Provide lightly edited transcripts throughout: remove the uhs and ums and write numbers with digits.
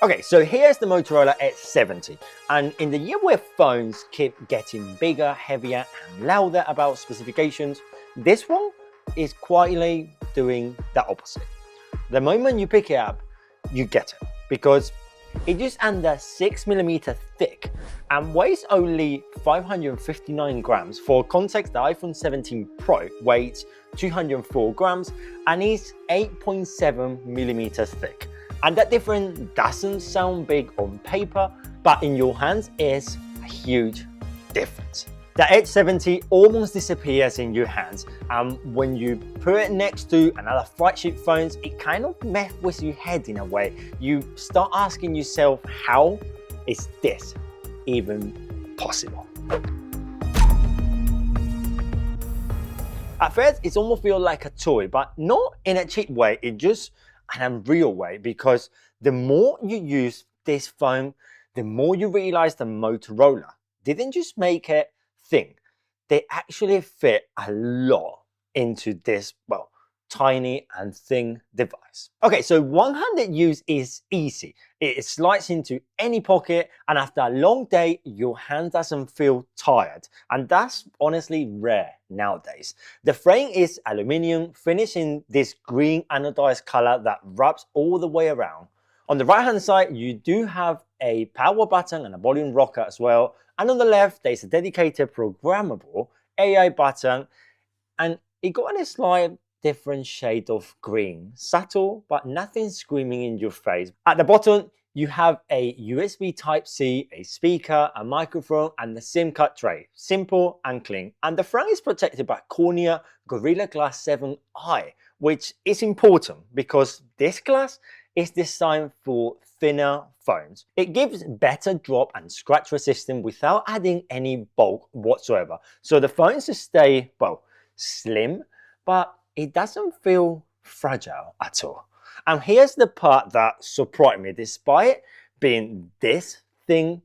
Okay, so here's the Motorola Edge 70, and in the year where phones keep getting bigger, heavier and louder about specifications, this one is quietly doing the opposite. The moment you pick it up, you get it, because it's just under 6mm thick and weighs only 559 grams. For context, the iPhone 17 Pro weighs 204 grams and is 8.7mm thick. And that difference doesn't sound big on paper, but in your hands is a huge difference. The Edge 70 almost disappears in your hands, and when you put it next to another flagship phones, it kind of messes with your head in a way. You start asking yourself, how is this even possible? At first, it almost feels like a toy, but not in a cheap way. It just an unreal way, because the more you use this phone, the more you realize the Motorola didn't just make it thin. They actually fit a lot into this, well, tiny and thin device. Okay, so one-handed use is easy. It slides into any pocket, and after a long day, your hand doesn't feel tired. And that's honestly rare nowadays. The frame is aluminium, finished in this green anodized color that wraps all the way around. On the right-hand side, you do have a power button and a volume rocker as well. And on the left, there's a dedicated programmable AI button, and it got a slight different shade of green, subtle but nothing screaming in your face. At the bottom, you have a USB Type-C, a speaker, a microphone and the SIM card tray. Simple and clean. And the front is protected by Corning Gorilla Glass 7i, which is important because this glass is designed for thinner phones. It gives better drop and scratch resistance without adding any bulk whatsoever. So the phones stay, well, slim, but it doesn't feel fragile at all. And here's the part that surprised me. Despite being this thin,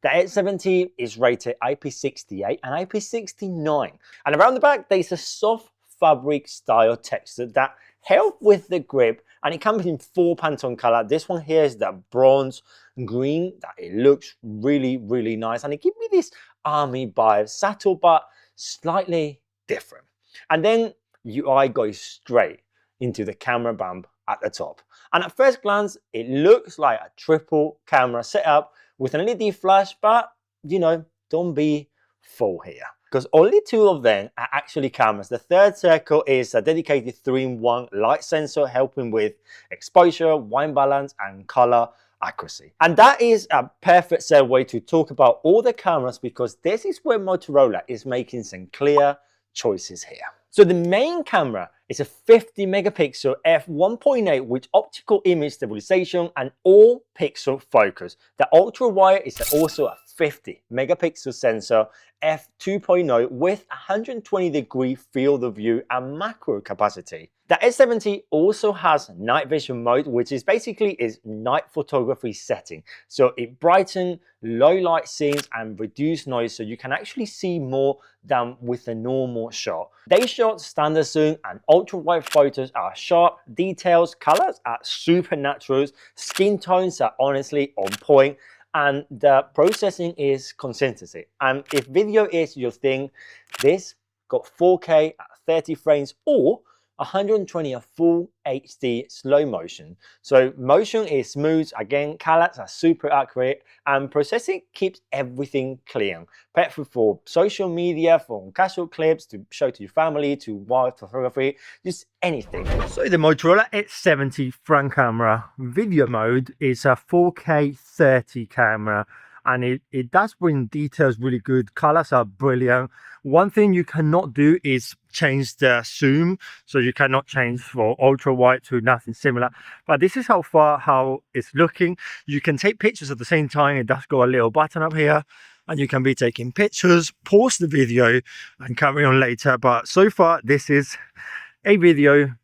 the Edge 70 is rated IP68 and IP69. And around the back, there's a soft fabric style texture that helps with the grip, and it comes in 4 Pantone color. This one here is the bronze green, that it looks really, really nice. And it gives me this army vibe, subtle but slightly different. And then your eye goes straight into the camera bump at the top. And at first glance, it looks like a triple camera setup with an LED flash, but you know, don't be fooled here, because only 2 of them are actually cameras. The third CheCo is a dedicated 3-in-1 light sensor helping with exposure, white balance and color accuracy. And that is a perfect segue to talk about all the cameras, because this is where Motorola is making some clear choices here. So the main camera is a 50 megapixel f1.8 with optical image stabilization and all pixel focus. The ultra wide is also a 50 megapixel sensor f2.0 with 120-degree field of view and macro capacity. The S70 also has night vision mode, which is basically its night photography setting. So it brightens low light scenes and reduce noise, so you can actually see more than with a normal shot. They shot standard zoom and ultra wide photos are sharp, details, colors are super naturals, skin tones are honestly on point, and the processing is consistency. And if video is your thing, this got 4K at 30 frames or 120 at full HD slow motion. So motion is smooth, again, colors are super accurate, and processing keeps everything clean. Perfect for social media, from casual clips to show to your family, to wild photography, just anything. So the Motorola Edge 70 front camera video mode is a 4K 30 camera, and it does bring details really good. Colors are brilliant. One thing you cannot do is change the zoom, so you cannot change for ultra wide to nothing similar. But this is how it's looking. You can take pictures at the same time. It does got a little button up here, and you can be taking pictures, pause the video and carry on later. But so far, this is a video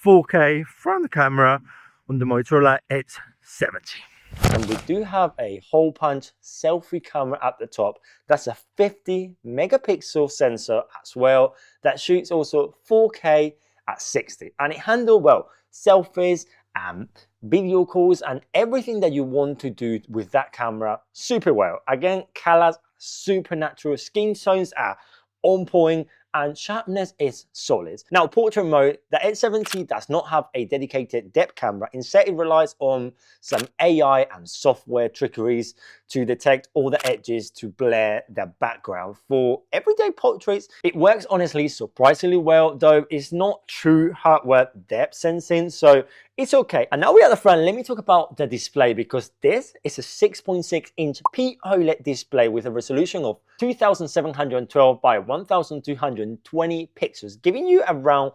4K from the camera on the Motorola Edge 70. And we do have a hole punch selfie camera at the top. That's a 50 megapixel sensor as well that shoots also 4K at 60, and it handles, well, selfies, video calls, and everything that you want to do with that camera super well. Again, colors super natural, skin tones are on point, and sharpness is solid. Now, portrait mode, the Edge 70 does not have a dedicated depth camera. Instead, it relies on some AI and software trickeries to detect all the edges to blur the background. For everyday portraits, it works honestly surprisingly well, though it's not true hardware depth sensing, so it's okay. And now we're at the front, let me talk about the display, because this is a 6.6-inch POLED display with a resolution of 2712 by 1220 pixels, giving you around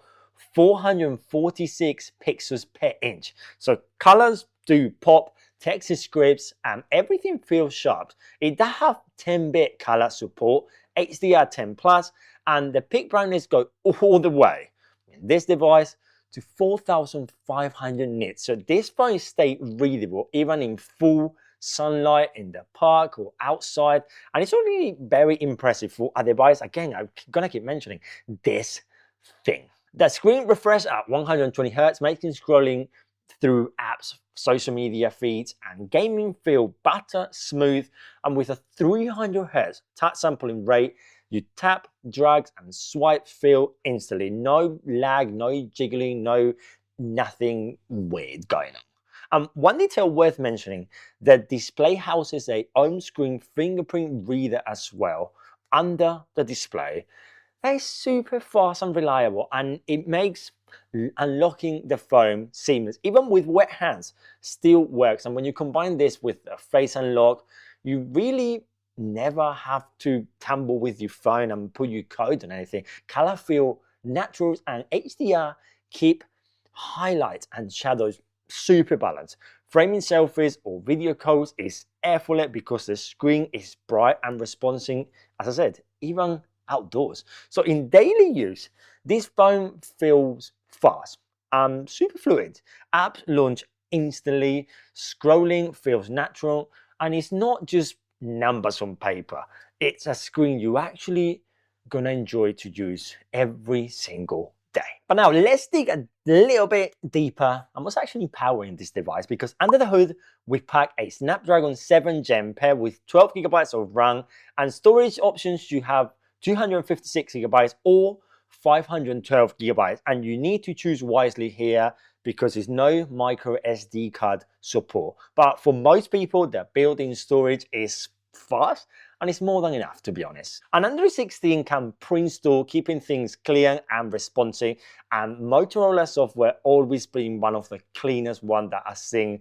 446 pixels per inch. So colors do pop, text scripts, and everything feels sharp. It does have 10-bit color support, HDR10+, and the peak brightness goes all the way in this device to 4500 nits. So this phone stays readable even in full sunlight in the park or outside, and it's already very impressive for a device. Again, I'm gonna keep mentioning this thing. The screen refresh at 120 Hz, making scrolling through apps, social media feeds, and gaming feel butter smooth, and with a 300 Hz touch sampling rate, you tap, drag, and swipe feel instantly. No lag, no jiggling, nothing weird going on. One detail worth mentioning, the display houses a on-screen fingerprint reader as well under the display. They're super fast and reliable, and it makes unlocking the phone seamless. Even with wet hands, still works. And when you combine this with a face unlock, you really never have to tumble with your phone and put your code on anything. Color feel natural, and HDR keep highlights and shadows super balanced. Framing selfies or video calls is effortless because the screen is bright and responsive, as I said, even outdoors. So in daily use, this phone feels fast and super fluid. Apps launch instantly, scrolling feels natural, and it's not just numbers on paper. It's a screen you actually gonna enjoy to use every single day. But now let's dig a little bit deeper on what's actually powering this device, because under the hood we pack a Snapdragon 7 Gen paired with 12 GB of RAM, and storage options you have 256 GB or 512 GB, and you need to choose wisely here because there's no micro SD card support. But for most people, the built-in storage is fast, and it's more than enough, to be honest. And Android 16 can pre-install, keeping things clear and responsive, and Motorola software always being one of the cleanest ones that I've seen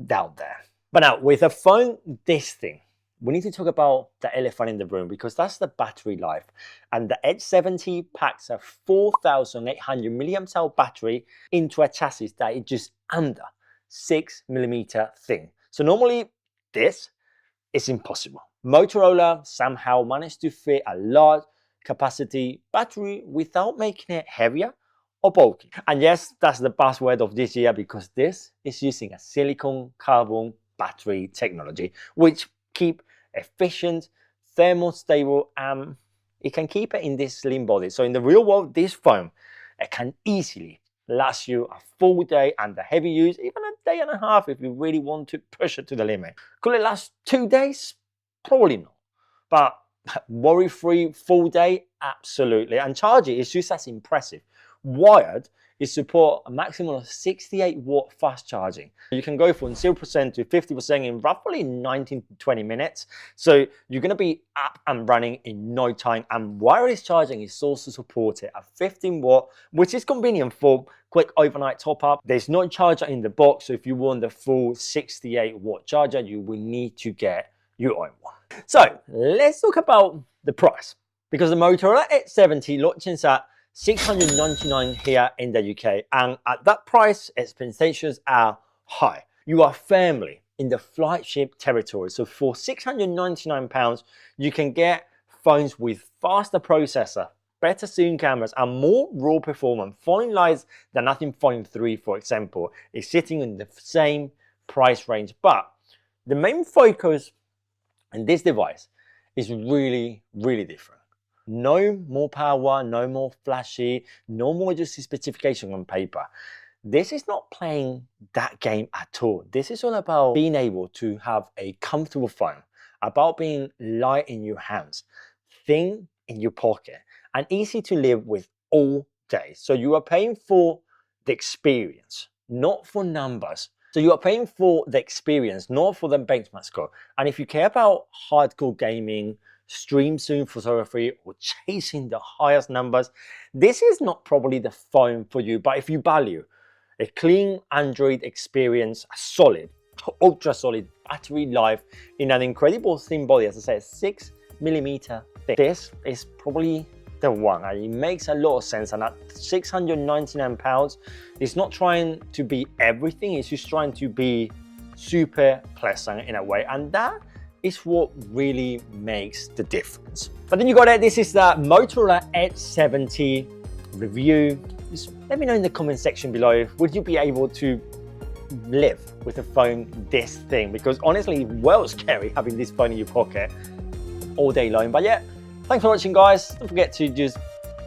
down there. But now, with a phone this thin, we need to talk about the elephant in the room, because that's the battery life. And the Edge 70 packs a 4800 mAh battery into a chassis that is just under 6mm thin. So normally this is impossible. Motorola somehow managed to fit a large capacity battery without making it heavier or bulky. And yes, that's the buzzword of this year, because this is using a silicon carbon battery technology, which keep efficient, thermostable, and it can keep it in this slim body. So in the real world, this phone, it can easily last you a full day under heavy use, even a day and a half if you really want to push it to the limit. Could it last 2 days? Probably not. But worry-free full day? Absolutely. And charging is just as impressive. Wired, it supports a maximum of 68-watt fast charging. You can go from 0% to 50% in roughly 19 to 20 minutes. So you're going to be up and running in no time. And wireless charging is also supported at 15-watt, which is convenient for quick overnight top-up. There's no charger in the box, so if you want the full 68-watt charger, you will need to get your own one. So let's talk about the price, because the Motorola Edge 70 launches at $699 here in the UK, and at that price, expectations are high. You are firmly in the flagship territory. So for £699, you can get phones with faster processor, better zoom cameras, and more raw performance. Phone like the Nothing Phone 3, for example, is sitting in the same price range, but the main focus in this device is really, really different. No more power, no more flashy, no more just specification on paper. this is not playing that game at all. This is all about being able to have a comfortable phone, about being light in your hands, thin in your pocket, and easy to live with all day. So you are paying for the experience, not for numbers. So you are paying for the experience, not for the benchmark score. And if you care about hardcore gaming, stream soon photography, or chasing the highest numbers, this is not probably the phone for you. But if you value a clean Android experience, a solid, ultra solid battery life in an incredible thin body, as I said, 6mm thick, this is probably the one. And it makes a lot of sense. And at £699, it's not trying to be everything, it's just trying to be super pleasant in a way. And that is what really makes the difference. But then you got it. This is the Motorola Edge 70 review. Just let me know in the comment section below, would you be able to live with a phone this thin? Because honestly, well scary having this phone in your pocket all day long. But yeah, thanks for watching, guys. Don't forget to just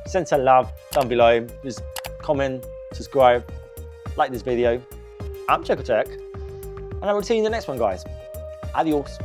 send some love down below. Just comment, subscribe, like this video. I'm CheCo, and I will see you in the next one, guys. Adios.